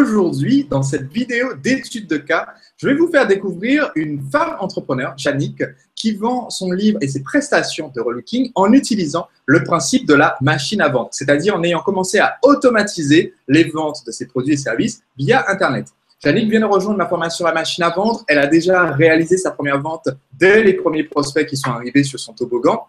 aujourd'hui, dans cette vidéo d'étude de cas, je vais vous faire découvrir une femme entrepreneur, Yannick, qui vend son livre et ses prestations de relooking en utilisant le principe de la machine à vendre, c'est-à-dire en ayant commencé à automatiser les ventes de ses produits et services via Internet. Yannick vient de rejoindre ma formation La machine à vendre. Elle a déjà réalisé sa première vente dès les premiers prospects qui sont arrivés sur son toboggan.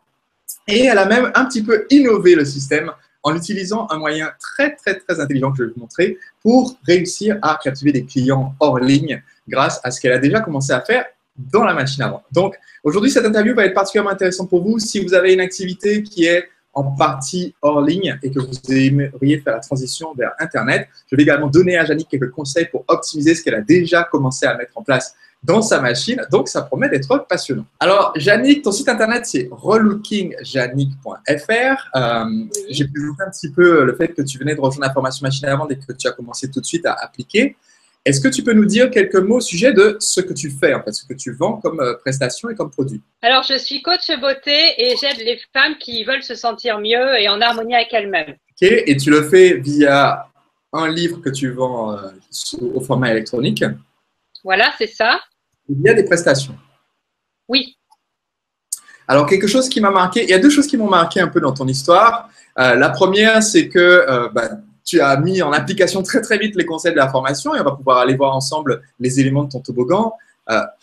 Et elle a même un petit peu innové le système en utilisant un moyen très intelligent que je vais vous montrer pour réussir à captiver des clients hors ligne grâce à ce qu'elle a déjà commencé à faire dans la machine à vendre. Donc, aujourd'hui, cette interview va être particulièrement intéressante pour vous si vous avez une activité qui est en partie hors ligne et que vous aimeriez faire la transition vers Internet. Je vais également donner à Yannick quelques conseils pour optimiser ce qu'elle a déjà commencé à mettre en place dans sa machine. Donc, ça promet d'être passionnant. Alors, Yannick, ton site Internet, c'est relookingyanick.fr. J'ai pu jouer un petit peu le fait que tu venais de rejoindre la formation machine à vendre et que tu as commencé tout de suite à appliquer. Est-ce que tu peux nous dire quelques mots au sujet de ce que tu fais, en fait, ce que tu vends comme prestation et comme produit? Alors, je suis coach beauté et j'aide les femmes qui veulent se sentir mieux et en harmonie avec elles-mêmes. Ok, et tu le fais via un livre que tu vends au format électronique. Voilà, c'est ça. Il y a des prestations. Oui. Alors, quelque chose qui m'a marqué, il y a deux choses qui m'ont marqué un peu dans ton histoire. La première, c'est que tu as mis en application très vite les conseils de la formation et on va pouvoir aller voir ensemble les éléments de ton toboggan.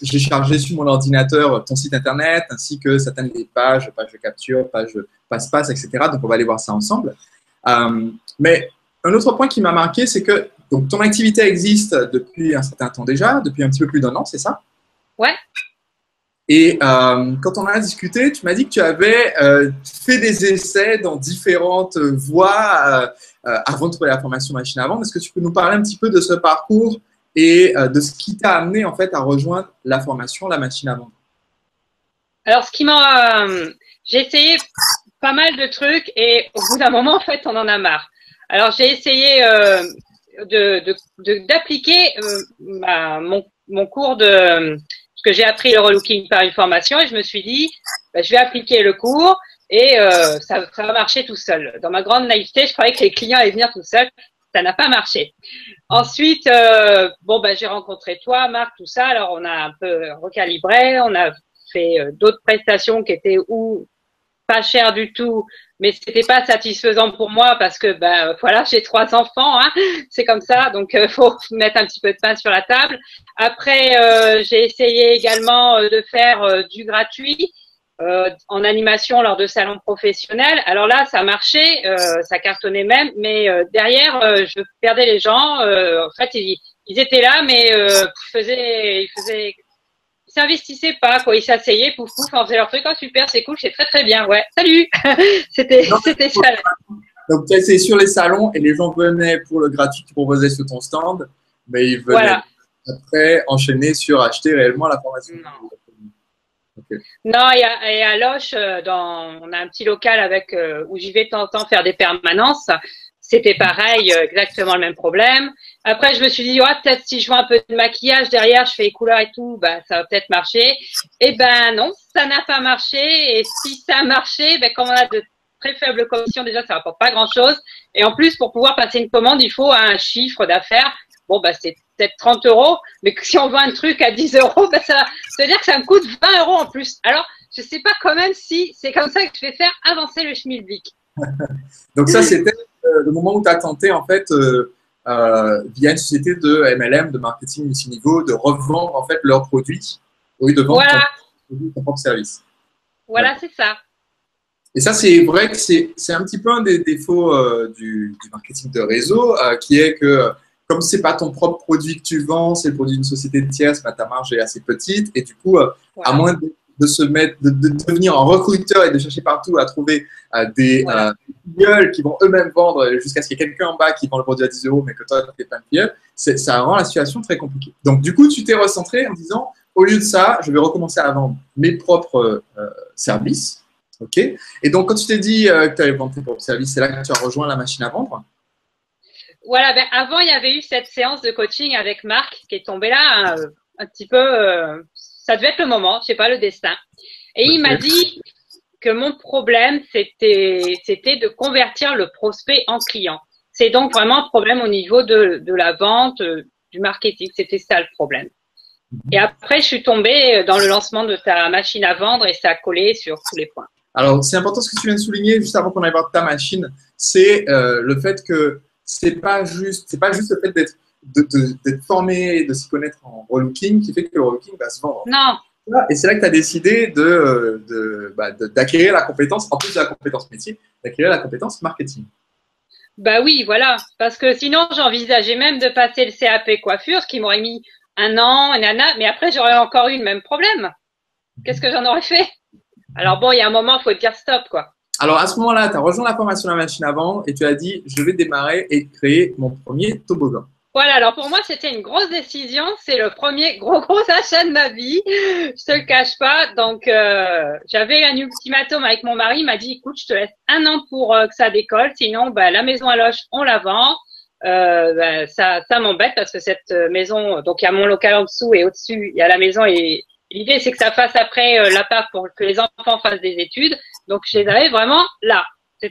J'ai chargé sur mon ordinateur ton site internet ainsi que certaines des pages de capture, pages passe-passe, etc. Donc, on va aller voir ça ensemble. Mais un autre point qui m'a marqué, c'est que donc, ton activité existe depuis un certain temps déjà, depuis un petit peu plus d'1 an, c'est ça? Ouais. Et quand on a discuté, tu m'as dit que tu avais fait des essais dans différentes voies avant de trouver la formation machine à vendre. Est-ce que tu peux nous parler un petit peu de ce parcours et de ce qui t'a amené en fait à rejoindre la formation La machine à vendre? Alors, j'ai essayé pas mal de trucs et au bout d'un moment, en fait, on en a marre. Alors, j'ai essayé d'appliquer mon cours que j'ai appris le relooking par une formation et je me suis dit, je vais appliquer le cours et ça va marcher tout seul. Dans ma grande naïveté, je croyais que les clients allaient venir tout seuls. Ça n'a pas marché. Ensuite, j'ai rencontré toi, Marc, tout ça. Alors, on a un peu recalibré. On a fait d'autres prestations qui étaient pas chères du tout, mais c'était pas satisfaisant pour moi parce que voilà, j'ai 3 enfants, hein, c'est comme ça, donc faut mettre un petit peu de pain sur la table. Après, j'ai essayé également de faire du gratuit en animation lors de salons professionnels. Alors là, ça marchait, ça cartonnait même, mais derrière, je perdais les gens. En fait, ils étaient là, mais ils s'investissaient pas, quoi. Ils s'asseyaient, pouf, pouf, on faisait leur truc. Oh, super, c'est cool, c'est très bien. Ouais, salut. C'était ça. Donc, tu as essayé sur les salons et les gens venaient pour le gratuit que tu proposais sur ton stand, mais ils venaient après enchaîner sur acheter réellement la formation. Non. Okay. Non, et à Loche, on a un petit local où j'y vais de temps en temps faire des permanences. C'était pareil, exactement le même problème. Après, je me suis dit, peut-être si je vois un peu de maquillage derrière, je fais les couleurs et tout, ça va peut-être marcher. Et non, ça n'a pas marché. Et si ça a marché, comme on a de très faibles commissions, déjà, ça rapporte pas grand-chose. Et en plus, pour pouvoir passer une commande, il faut un chiffre d'affaires. Bon, c'est peut-être 30 €, mais si on vend un truc à 10 €, ça veut dire que ça me coûte 20 € en plus. Alors, je sais pas quand même si c'est comme ça que je vais faire avancer le schmilblick. Donc ça, c'était le moment où tu as tenté, en fait, via une société de MLM, de marketing multiniveau, de revendre, en fait, leurs produits au lieu de vendre ton propre service. Voilà, c'est ça. Et ça, c'est vrai que c'est un petit peu un des défauts du marketing de réseau, qui est que comme ce n'est pas ton propre produit que tu vends, c'est le produit d'une société de tierce, ta marge est assez petite. Et du coup, à moins de se mettre, de devenir un recruteur et de chercher partout à trouver des gueules qui vont eux-mêmes vendre jusqu'à ce qu'il y ait quelqu'un en bas qui vend le produit à 10 €, mais que toi, tu n'es pas une gueule, ça rend la situation très compliquée. Donc, du coup, tu t'es recentré en disant, au lieu de ça, je vais recommencer à vendre mes propres services. OK. Et donc, quand tu t'es dit que tu allais vendre tes propres services, c'est là que tu as rejoint la machine à vendre? Voilà, avant, il y avait eu cette séance de coaching avec Marc qui est tombée là un petit peu, ça devait être le moment, je sais pas, le destin. Et il m'a dit que mon problème, c'était de convertir le prospect en client. C'est donc vraiment un problème au niveau de la vente, du marketing. C'était ça le problème. Et après, je suis tombée dans le lancement de ta machine à vendre et ça a collé sur tous les points. Alors, c'est important ce que tu viens de souligner juste avant qu'on aille voir ta machine, c'est le fait que c'est pas juste le fait d'être formé, de s'y connaître en relooking qui fait que le relooking va se vendre. Non. Et c'est là que tu as décidé d'acquérir la compétence, en plus de la compétence métier, d'acquérir la compétence marketing. Bah oui, voilà. Parce que sinon, j'envisageais même de passer le CAP coiffure, ce qui m'aurait mis 1 an, mais après, j'aurais encore eu le même problème. Qu'est-ce que j'en aurais fait? Alors bon, il y a un moment, il faut dire stop, quoi. Alors à ce moment-là, tu as rejoint la formation de la machine à vendre et tu as dit, je vais démarrer et créer mon premier toboggan. Voilà, alors pour moi, c'était une grosse décision. C'est le premier gros achat de ma vie. Je te le cache pas. Donc, j'avais un ultimatum avec mon mari. Il m'a dit, écoute, je te laisse 1 an pour que ça décolle. Sinon, la maison à loge, on la vend. Ça m'embête parce que cette maison, donc il y a mon local en dessous et au-dessus, il y a la maison et l'idée, c'est que ça fasse après l'appart pour que les enfants fassent des études. Donc, je les avais vraiment là.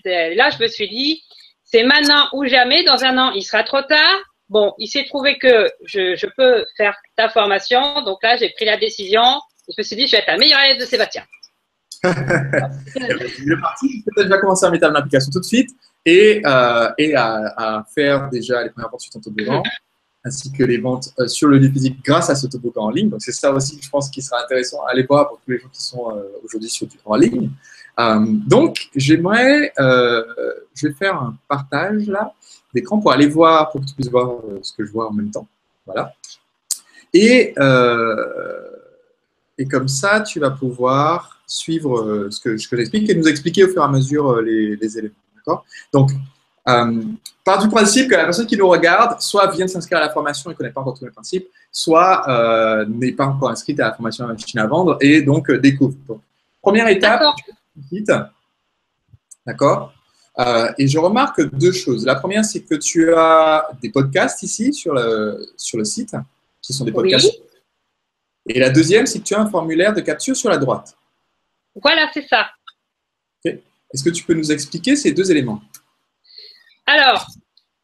Là, je me suis dit, c'est maintenant ou jamais. Dans 1 an, il sera trop tard. Bon, il s'est trouvé que je peux faire ta formation. Donc là, j'ai pris la décision. Je me suis dit, je vais être la meilleure élève de Sébastien. Le parti, peut-être déjà commencer à mettre en application tout de suite et à faire déjà les premières ventes sur ton toboggan, ainsi que les ventes sur le lieu physique grâce à ce toboggan en ligne. Donc, c'est ça aussi, je pense, qui sera intéressant à aller voir pour tous les gens qui sont aujourd'hui en ligne. Donc, je vais faire un partage là d'écran pour aller voir, pour que tu puisses voir ce que je vois en même temps. Voilà. Et comme ça, tu vas pouvoir suivre ce que j'explique et nous expliquer au fur et à mesure les éléments. D'accord? Donc, part du principe que la personne qui nous regarde, soit vient de s'inscrire à la formation et ne connaît pas encore tous les principes, soit n'est pas encore inscrite à la formation à la machine à vendre et donc découvre. Donc, première étape, d'accord? Et je remarque 2 choses. La première, c'est que tu as des podcasts ici sur le site, qui sont des podcasts. Oui. Et la deuxième, c'est que tu as un formulaire de capture sur la droite. Voilà, c'est ça. Okay. Est-ce que tu peux nous expliquer ces 2 éléments? Alors,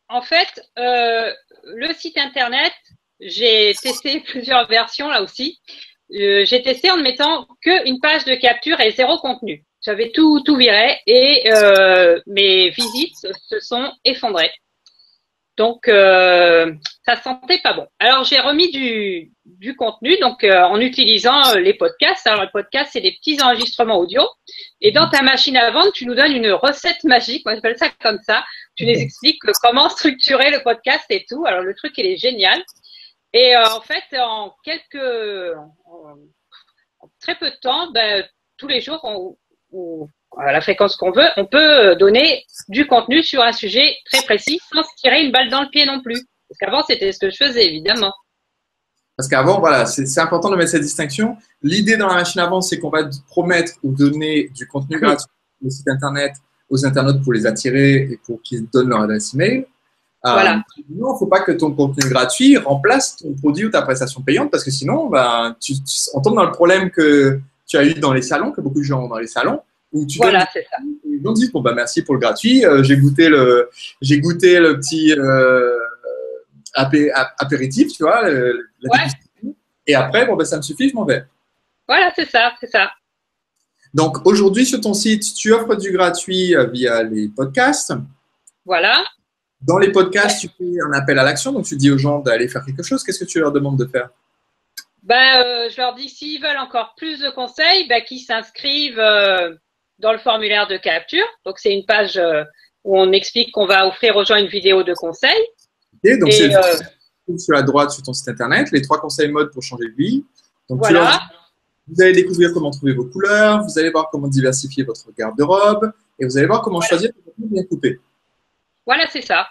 en fait, le site internet, j'ai testé plusieurs versions là aussi. J'ai testé en ne mettant qu'une page de capture et 0 contenu. J'avais tout viré et mes visites se sont effondrées. Donc, ça sentait pas bon. Alors, j'ai remis du contenu donc en utilisant les podcasts. Alors, les podcasts, c'est des petits enregistrements audio. Et dans ta machine à vendre, tu nous donnes une recette magique. Moi, j'appelle ça comme ça. Tu les expliques comment structurer le podcast et tout. Alors, le truc, il est génial. Et en fait, en très peu de temps, tous les jours, ou à la fréquence qu'on veut, on peut donner du contenu sur un sujet très précis sans se tirer une balle dans le pied non plus. Parce qu'avant, c'était ce que je faisais, évidemment. Parce qu'avant, voilà, c'est important de mettre cette distinction. L'idée dans la machine à vendre, c'est qu'on va promettre ou donner du contenu gratuit sur le site internet aux internautes pour les attirer et pour qu'ils donnent leur adresse email. Voilà. Non, il ne faut pas que ton contenu gratuit remplace ton produit ou ta prestation payante parce que sinon, on tombe dans le problème que tu as eu dans les salons, que beaucoup de gens ont dans les salons, où tu voilà, c'est ça. Ils vont dire, bon, merci pour le gratuit, j'ai goûté le petit apéritif, tu vois, et après, ça me suffit, je m'en vais. Voilà, c'est ça. Donc, aujourd'hui, sur ton site, tu offres du gratuit via les podcasts. Voilà. Dans les podcasts, tu fais un appel à l'action, donc tu dis aux gens d'aller faire quelque chose. Qu'est-ce que tu leur demandes de faire? Je leur dis s'ils veulent encore plus de conseils, qu'ils s'inscrivent dans le formulaire de capture. Donc, c'est une page où on explique qu'on va offrir aux gens une vidéo de conseils. Okay, donc, c'est sur la droite sur ton site internet, les 3 conseils mode pour changer de vie. Donc, voilà. Vous allez découvrir comment trouver vos couleurs, vous allez voir comment diversifier votre garde-robe et vous allez voir comment choisir votre contenu bien coupé. Voilà, c'est ça.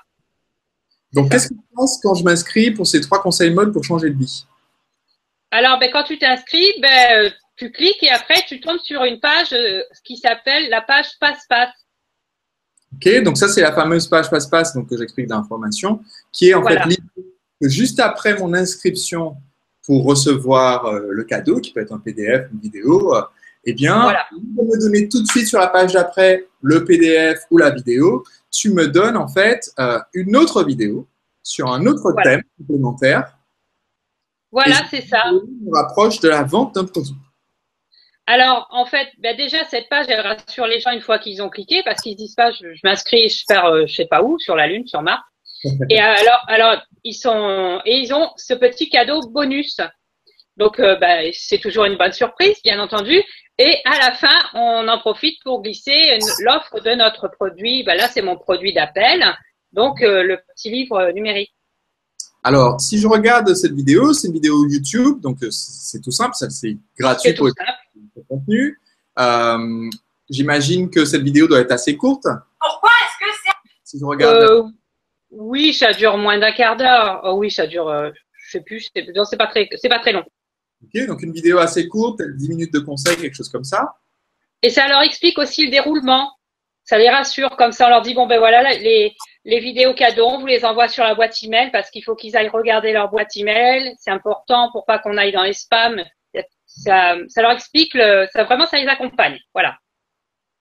Donc, qu'est-ce que tu penses quand je m'inscris pour ces 3 conseils mode pour changer de vie? Alors, quand tu t'inscris, tu cliques et après, tu tombes sur une page qui s'appelle la page passe-passe. Ok, donc ça, c'est la fameuse page passe-passe que j'explique dans l'information, qui est en fait libre juste après mon inscription pour recevoir le cadeau, qui peut être un PDF, une vidéo, vous me donnez tout de suite sur la page d'après le PDF ou la vidéo. tu me donnes en fait une autre vidéo sur un autre thème complémentaire. Voilà, c'est ça. On rapproche de la vente d'un produit. Alors, en fait, déjà, cette page, elle rassure les gens une fois qu'ils ont cliqué parce qu'ils se disent pas, je m'inscris, je pars, je sais pas où, sur la Lune, sur Mars. Et alors, ils ont ce petit cadeau bonus. Donc, c'est toujours une bonne surprise, bien entendu. Et à la fin, on en profite pour glisser l'offre de notre produit. Là, c'est mon produit d'appel. Donc, le petit livre numérique. Alors, si je regarde cette vidéo, c'est une vidéo YouTube, donc c'est tout simple, c'est gratuit pour le contenu. J'imagine que cette vidéo doit être assez courte. Pourquoi est-ce que c'est… Si je regarde… Oui, ça dure moins d'un quart d'heure. Oh, oui, ça dure, je sais plus, c'est pas très long. Ok, donc une vidéo assez courte, 10 minutes de conseils, quelque chose comme ça. Et ça leur explique aussi le déroulement. Ça les rassure. Comme ça, on leur dit, bon, voilà, les vidéos cadeaux, on vous les envoie sur la boîte email parce qu'il faut qu'ils aillent regarder leur boîte email. C'est important pour pas qu'on aille dans les spams. Ça leur explique, ça les accompagne. Voilà.